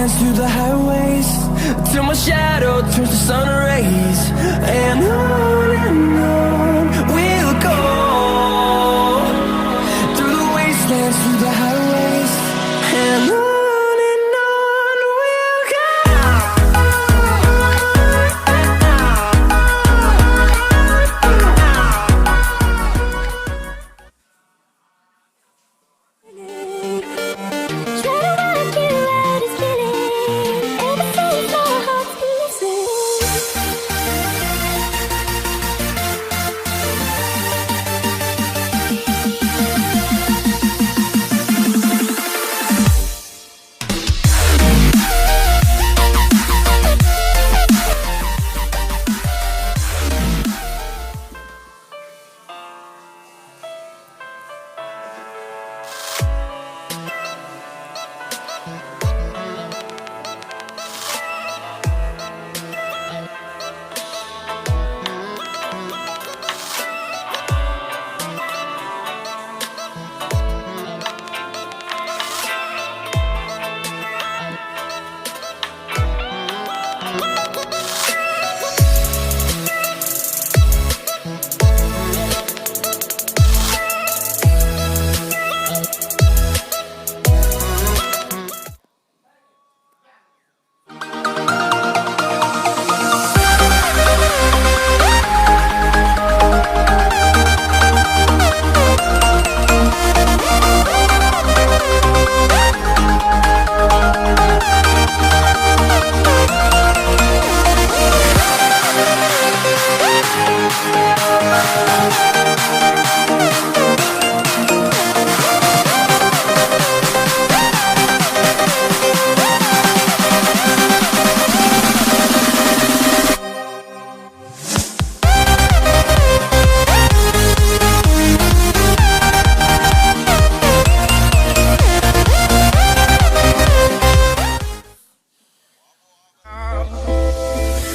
wastelands, through the highways, till my shadow turns to sun rays. And on we'll go, through the wastelands, through the highways, and on we'll go.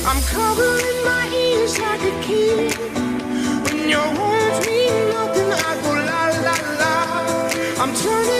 I'm covering my ears like a kid. When your words mean nothing, I go la la la. I'm turning